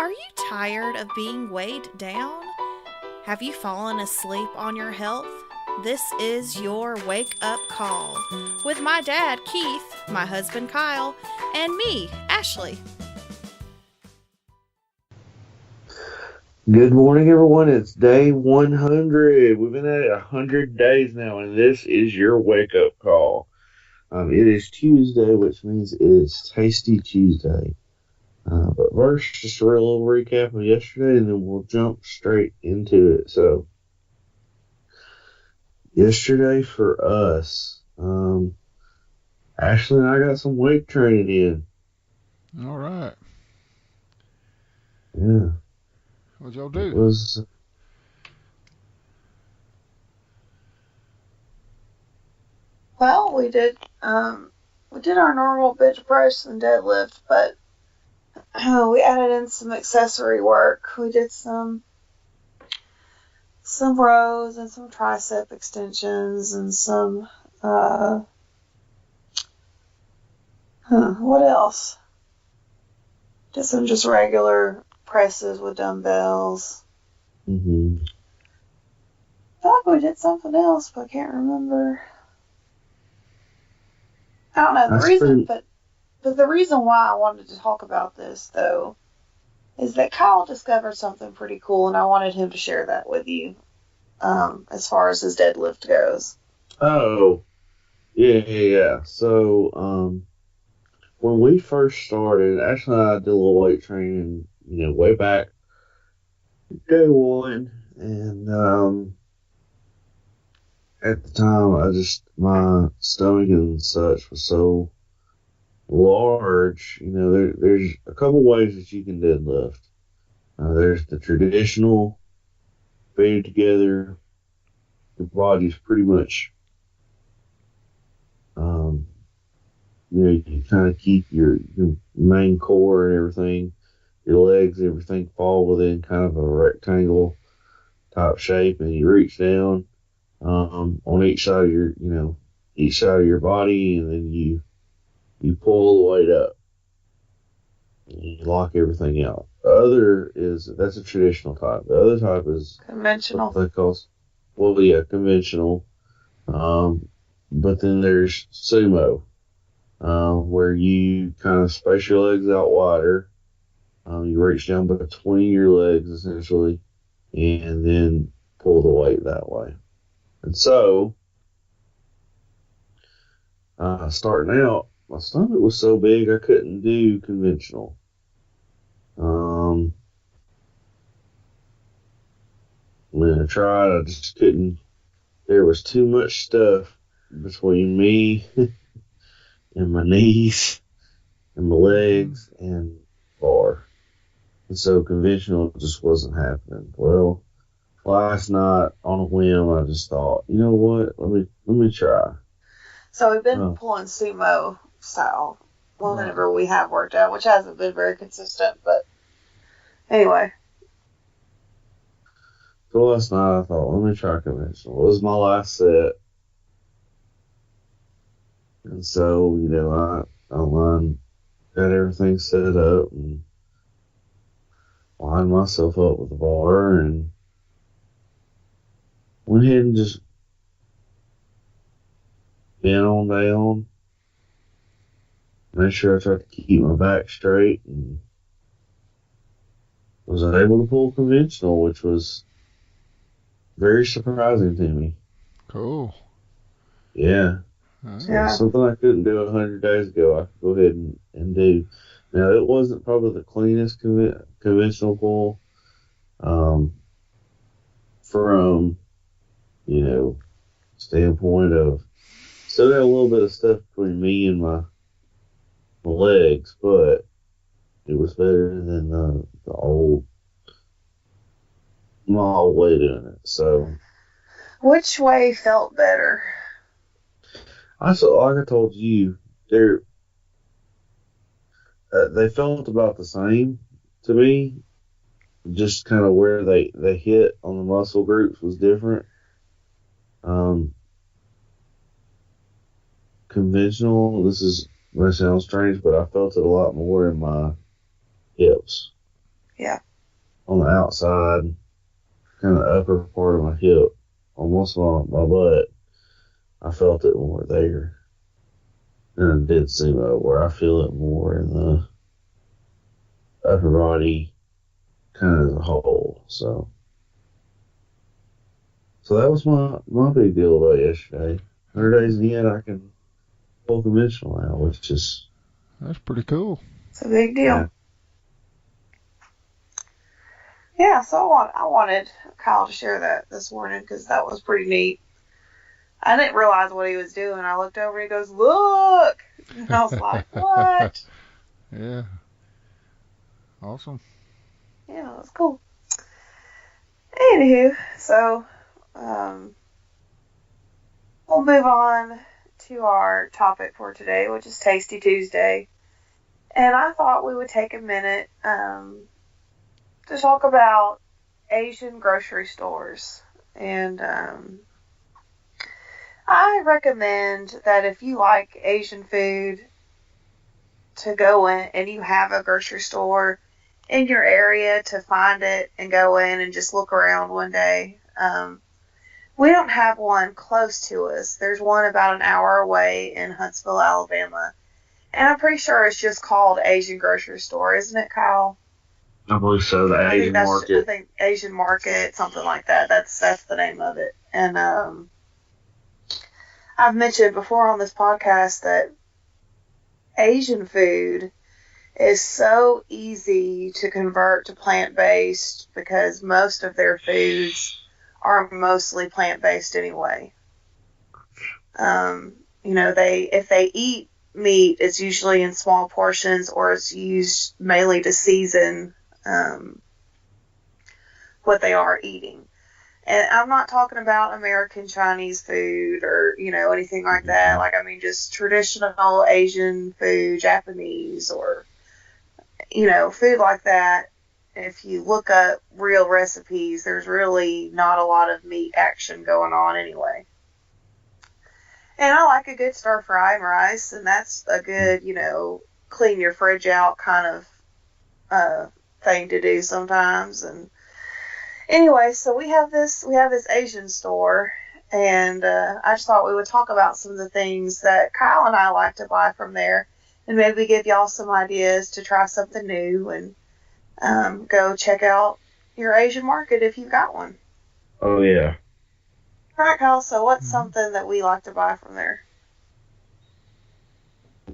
Are you tired of being weighed down? Have you fallen asleep on your health? This is your wake up call with my dad, Keith, my husband, Kyle, and me, Ashley. Good morning, everyone. It's day 100. We've been at it 100 days now, and this is your wake up call. It is Tuesday, which means it is Tasty Tuesday. But first, just a real little recap of yesterday, and then we'll jump straight into it. So, yesterday for us, Ashley and I got some weight training in. All right. Yeah, What'd y'all it do? was. Well, we did our normal bench press and deadlift, but we added in some accessory work. We did some rows and some tricep extensions and some what else? Did some just regular presses with dumbbells. Mm-hmm. I feel like we did something else, but I can't remember. I don't know the That's reason, pretty. but the reason why I wanted to talk about this though is that Kyle discovered something pretty cool, and I wanted him to share that with you. As far as his deadlift goes. Oh, yeah. So, when we first started, actually, I did a little weight training, way back day one, and at the time, my stomach and such was so large. There's a couple ways that you can deadlift. There's the traditional fade together. Your body's pretty much, um, you kind of keep your main core and everything, your legs, everything fall within kind of a rectangle type shape, and you reach down on each side of your body, and then you pull the weight up, and you lock everything out. The other is that's a traditional type. The other type is what Conventional. they call, well, yeah, conventional. Um, but then there's sumo, where you kind of space your legs out wider. You reach down between your legs essentially, and then pull the weight that way. And so, starting out, my stomach was so big I couldn't do conventional. Um, when I tried, I just couldn't. There was too much stuff between me and my knees and my Mm-hmm. legs and bar. And so conventional just wasn't happening. Well, last night on a whim, I just thought, you know what? Let me try. So we've been Oh, pulling sumo style Right. whenever we have worked out, which hasn't been very consistent. But anyway, so last night I thought, let me try conventional. It was my last set, and so I lined, got everything set up and lined myself up with the bar and went ahead and just bent on down. Made sure I tried to keep my back straight and was able to pull conventional, which was very surprising to me. Cool. Yeah. All So right. yeah. something I couldn't do 100 days ago, I could go ahead and do. Now it wasn't probably the cleanest conventional pull, um, from you know standpoint of still got a little bit of stuff between me and my legs, but it was better than the old my old way doing it. So Which way felt better? like I told you, they felt about the same to me. Just kind of where they hit on the muscle groups was different. Um, conventional. This is That sounds strange, but I felt it a lot more in my hips. Yeah. on the outside, kind of upper part of my hip, almost on my butt. I felt it more there than I did sumo, where I feel it more in the upper body, kind of as a whole. So that was my big deal about yesterday. 100 days in, I can full conventional now, which is That's pretty cool. It's a big deal. Yeah. Yeah, so I wanted Kyle to share that this morning because that was pretty neat. I didn't realize what he was doing. I looked over and he goes, "Look!" And I was like, "What?" Yeah. Awesome. Yeah, that was cool. Anywho, so we'll move on to our topic for today, which is Tasty Tuesday. And I thought we would take a minute to talk about Asian grocery stores. And I recommend that if you like Asian food, to go in and you have a grocery store in your area, to find it and go in and just look around one day. We don't have one close to us. There's one about an hour away in Huntsville, Alabama. And I'm pretty sure it's just called Asian Grocery Store, isn't it, Kyle? I believe so. The Asian I market. think Asian Market, something like that. That's the name of it. And I've mentioned before on this podcast that Asian food is so easy to convert to plant-based because most of their foods are mostly plant-based anyway. If they eat meat, it's usually in small portions or it's used mainly to season what they are eating. And I'm not talking about American Chinese food or, anything like that. Like, I mean, just traditional Asian food, Japanese or, food like that. If you look up real recipes, there's really not a lot of meat action going on anyway. And I like a good stir fry and rice, and that's a good, clean your fridge out kind of thing to do sometimes. And anyway, so we have this Asian store, and I just thought we would talk about some of the things that Kyle and I like to buy from there, and maybe give y'all some ideas to try something new and go check out your Asian market if you've got one. Oh, yeah. All right, Kyle, so what's something that we like to buy from there?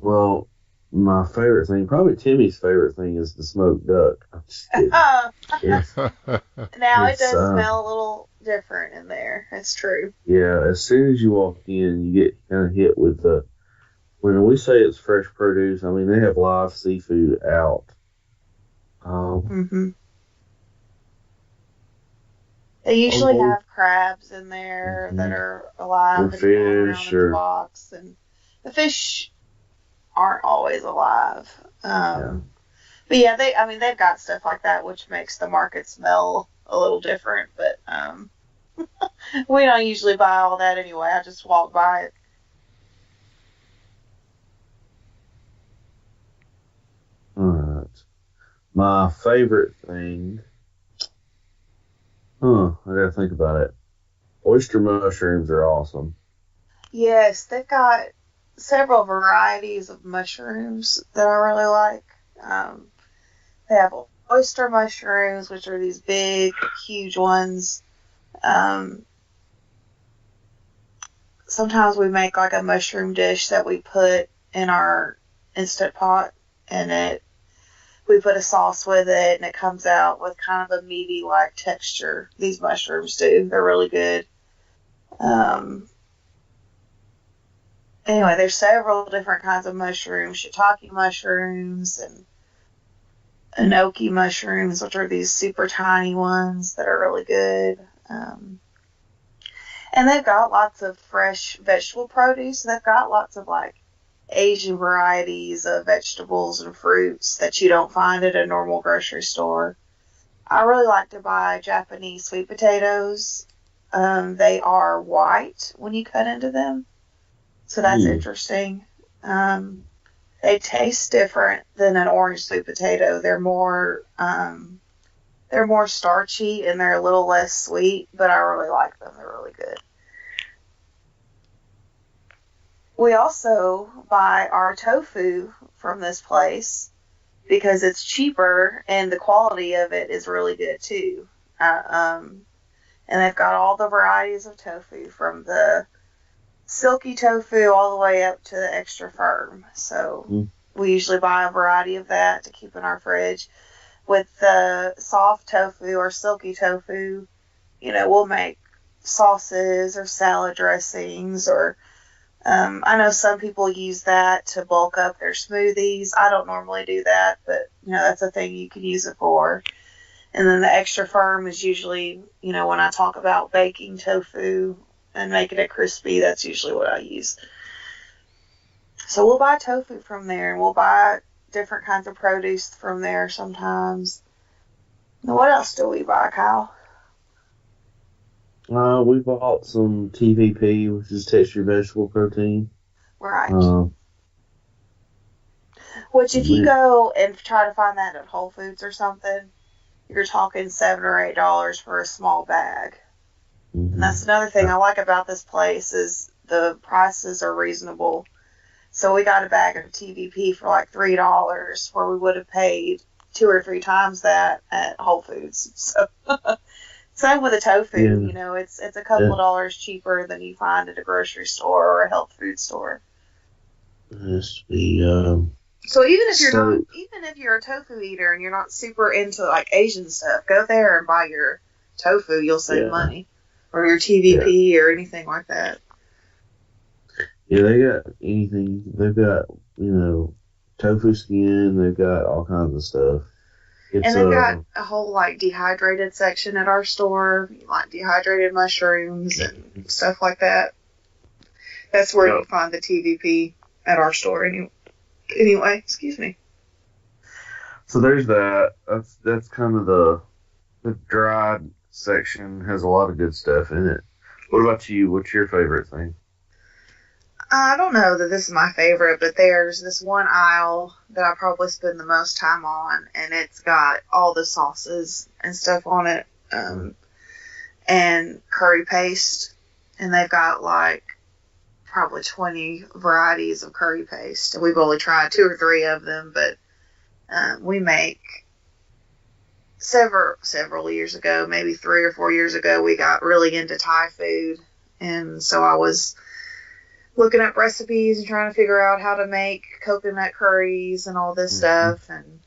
Well, my favorite thing, probably Timmy's favorite thing, is the smoked duck. I'm just kidding. It's, Now, it It's, does smell a little different in there. It's true. yeah, as soon as you walk in, you get kind of hit with when we say it's fresh produce, I mean, they have live seafood out. Mm-hmm. They usually have crabs in there that are alive Or and going around fish, in the or box, and the fish aren't always alive. Yeah. But yeah, they've got stuff like that, which makes the market smell a little different. But we don't usually buy all that anyway. I just walk by it. All right. My favorite thing. I gotta think about it. Oyster mushrooms are awesome. Yes, they've got several varieties of mushrooms that I really like. They have oyster mushrooms, which are these big, huge ones. Sometimes we make like a mushroom dish that we put in our Instant Pot, and we put a sauce with it, and it comes out with kind of a meaty-like texture. These mushrooms do. They're really good. Anyway, there's several different kinds of mushrooms. Shiitake mushrooms and enoki mushrooms, which are these super tiny ones that are really good. And they've got lots of fresh vegetable produce. They've got lots of like Asian varieties of vegetables and fruits that you don't find at a normal grocery store. I really like to buy Japanese sweet potatoes. They are white when you cut into them, so that's interesting. They taste different than an orange sweet potato. They're more They're more starchy and they're a little less sweet, but I really like them. They're really good. We also buy our tofu from this place because it's cheaper and the quality of it is really good too. And they've got all the varieties of tofu from the silky tofu all the way up to the extra firm. So we usually buy a variety of that to keep in our fridge. With the soft tofu or silky tofu, we'll make sauces or salad dressings, or I know some people use that to bulk up their smoothies. I don't normally do that, but that's a thing you can use it for. And then the extra firm is usually, when I talk about baking tofu and making it crispy, that's usually what I use. So we'll buy tofu from there, and we'll buy different kinds of produce from there sometimes. Now, what else do we buy, Kyle? We bought some TVP, which is textured vegetable protein. Right. Which, if you go and try to find that at Whole Foods or something, you're talking $7 or $8 for a small bag. Mm-hmm. And that's another thing I like about this place is the prices are reasonable. So we got a bag of TVP for like $3, where we would have paid 2 or 3 times that at Whole Foods. So same with the tofu. It's a couple of dollars cheaper than you find at a grocery store or a health food store. It has to be. So even if you're a tofu eater and you're not super into like Asian stuff, go there and buy your tofu. You'll save money, or your TVP or anything like that. Yeah, they got anything. They've got tofu skin. They've got all kinds of stuff. And they've got a whole like dehydrated section at our store, like dehydrated mushrooms and stuff like that. That's where you find the TVP at our store anyway, excuse me. So there's that. That's kind of the dried section has a lot of good stuff in it. What about you? What's your favorite thing? I don't know that this is my favorite, but there's this one aisle that I probably spend the most time on, and it's got all the sauces and stuff on it, and curry paste, and they've got like probably 20 varieties of curry paste, and we've only tried 2 or 3 of them, but we make several years ago, maybe 3 or 4 years ago, we got really into Thai food, and so I was looking up recipes and trying to figure out how to make coconut curries and all this stuff, and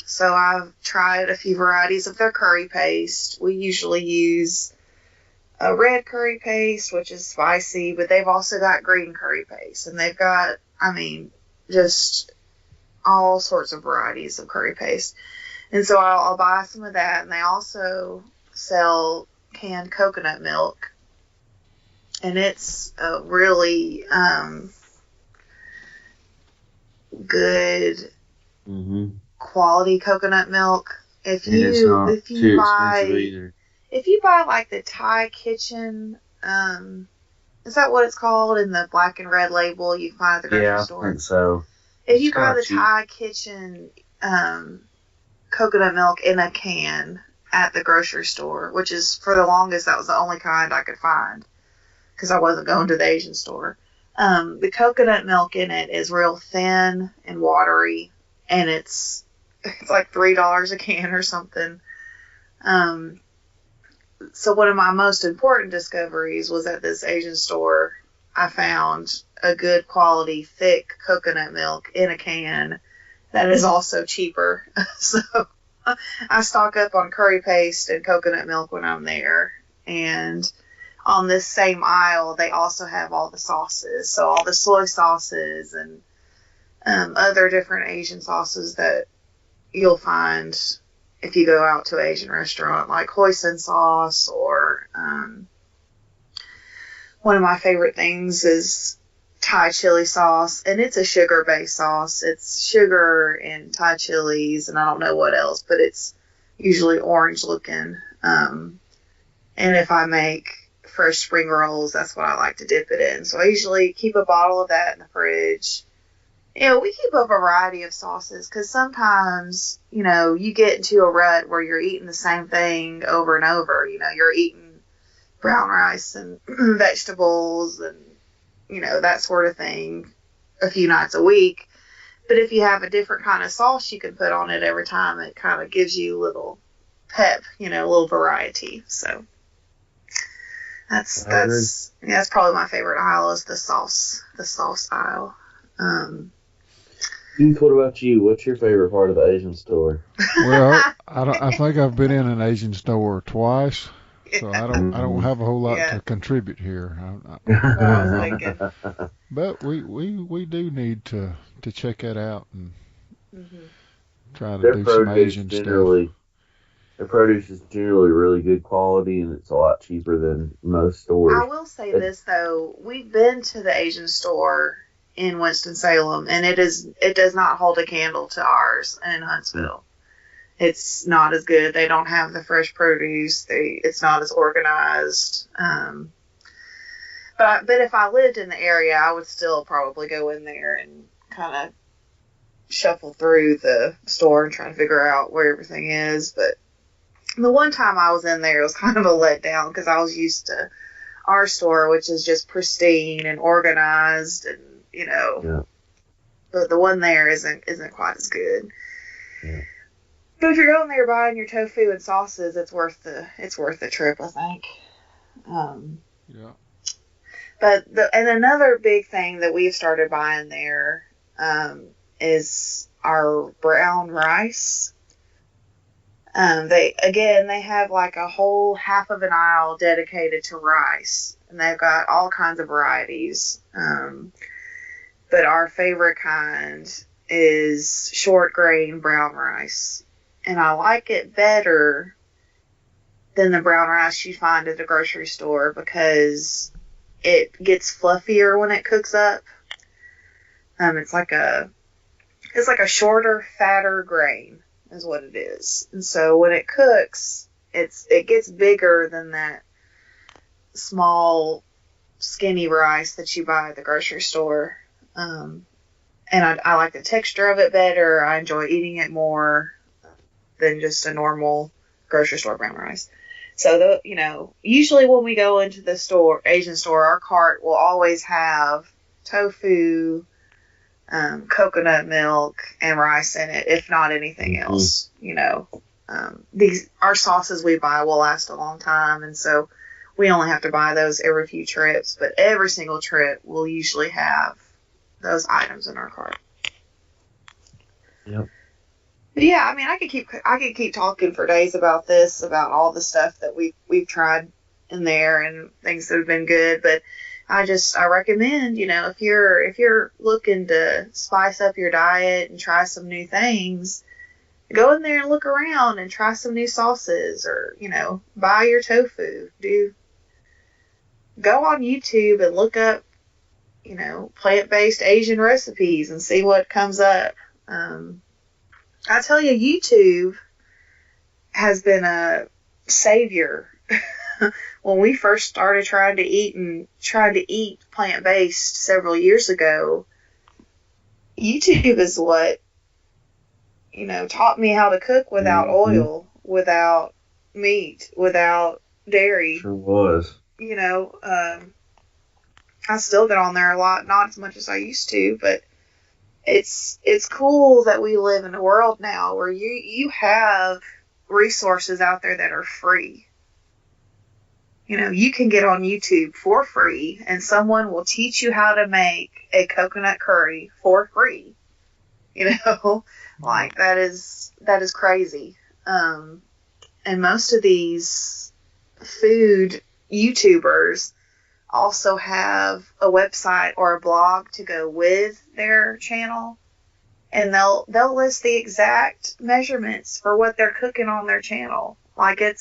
so I've tried a few varieties of their curry paste. We usually use a red curry paste, which is spicy, but they've also got green curry paste, and they've got, just all sorts of varieties of curry paste. And so I'll buy some of that, and they also sell canned coconut milk, and it's a really good quality coconut milk. If you buy like the Thai Kitchen, is that what it's called in the black and red label you find at the grocery store? Yeah, I think so. If you buy the Thai Kitchen coconut milk in a can at the grocery store, which is, for the longest, that was the only kind I could find because I wasn't going to the Asian store. The coconut milk in it is real thin and watery, and it's like $3 a can or something. So one of my most important discoveries was at this Asian store. I found a good quality, thick coconut milk in a can that is also cheaper. So I stock up on curry paste and coconut milk when I'm there. And on this same aisle, they also have all the sauces. So all the soy sauces and other different Asian sauces that you'll find if you go out to an Asian restaurant, like hoisin sauce, or one of my favorite things is Thai chili sauce, and it's a sugar-based sauce. It's sugar and Thai chilies, and I don't know what else, but it's usually orange-looking. And if I make fresh spring rolls, that's what I like to dip it in. So I usually keep a bottle of that in the fridge, We keep a variety of sauces because sometimes, you get into a rut where you're eating the same thing over and over. You're eating brown rice and vegetables and, that sort of thing a few nights a week. But if you have a different kind of sauce you can put on it every time, it kind of gives you a little pep, a little variety. So that's probably my favorite aisle is the sauce aisle. Keith, what about you? What's your favorite part of the Asian store? Well, I think I've been in an Asian store twice, so I don't have a whole lot to contribute here. But we do need to check that out and try to do some Asian stuff. Their produce is generally really good quality, and it's a lot cheaper than most stores. I will say this though, we've been to the Asian store in Winston-Salem, and it does not hold a candle to ours in Huntsville. It's not as good. They don't have the fresh produce. It's not as organized. But if I lived in the area, I would still probably go in there and kind of shuffle through the store and try to figure out where everything is. But the one time I was in there, it was kind of a letdown because I was used to our store, which is just pristine and organized, and Yeah. But the one there isn't quite as good. Yeah. But if you're going there buying your tofu and sauces, it's worth the trip, I think. Yeah. But another big thing that we've started buying there is our brown rice. They have like a whole half of an aisle dedicated to rice, and they've got all kinds of varieties. But our favorite kind is short grain brown rice, and I like it better than the brown rice you find at the grocery store because it gets fluffier when it cooks up. It's like a shorter, fatter grain is what it is. And so when it cooks, it gets bigger than that small, skinny rice that you buy at the grocery store. And I like the texture of it better. I enjoy eating it more than just a normal grocery store brown rice. So, usually when we go into the Asian store, our cart will always have tofu, coconut milk, and rice in it, if not anything else. Our sauces we buy will last a long time, and so we only have to buy those every few trips. But every single trip, we'll usually have those items in our cart. Yep. But yeah, I mean, I could keep talking for days about this, about all the stuff that we've tried in there and things that have been good. But I recommend, if you're looking to spice up your diet and try some new things, go in there and look around and try some new sauces, or buy your tofu. Go on YouTube and look up, plant-based Asian recipes and see what comes up. I tell you, YouTube has been a savior. When we first started trying to eat plant-based several years ago, YouTube is what, taught me how to cook without oil, without meat, without dairy. Sure was. I still get on there a lot, not as much as I used to, but it's cool that we live in a world now where you have resources out there that are free. You can get on YouTube for free, and someone will teach you how to make a coconut curry for free. Like that is crazy. And most of these food YouTubers also have a website or a blog to go with their channel, and they'll list the exact measurements for what they're cooking on their channel. Like it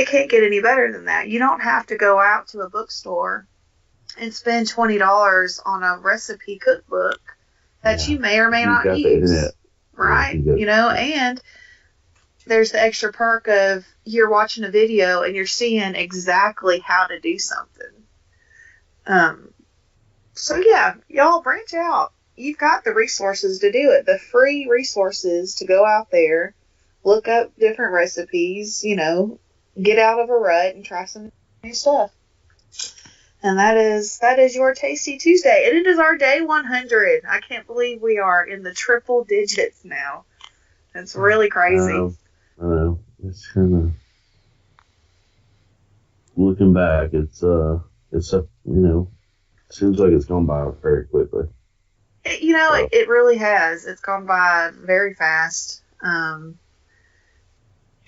can't get any better than that. You don't have to go out to a bookstore and spend $20 on a recipe cookbook that you may or may not use. Right? And there's the extra perk of you're watching a video and you're seeing exactly how to do something. So yeah, y'all branch out. you've got the resources to do it. The free resources to go out there, look up different recipes, get out of a rut and try some new stuff. And that is your Tasty Tuesday. And it is our day 100. I can't believe we are in the triple digits now. It's really crazy. I know. It's kind of, looking back, it's seems like it's gone by very quickly. It really has. It's gone by very fast. And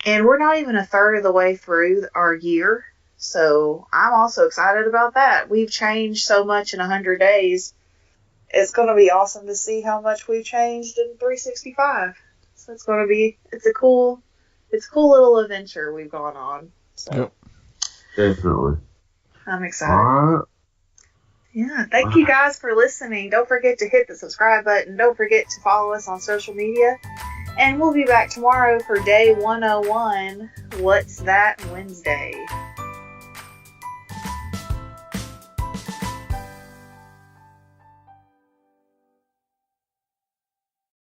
we're not even a third of the way through our year. So I'm also excited about that. We've changed so much in 100 days. It's going to be awesome to see how much we've changed in 365. So it's a cool little adventure we've gone on. So Yep. Definitely. I'm excited. All right. Yeah, thank you guys for listening. Don't forget to hit the subscribe button. Don't forget to follow us on social media. And we'll be back tomorrow for day 101, What's That Wednesday.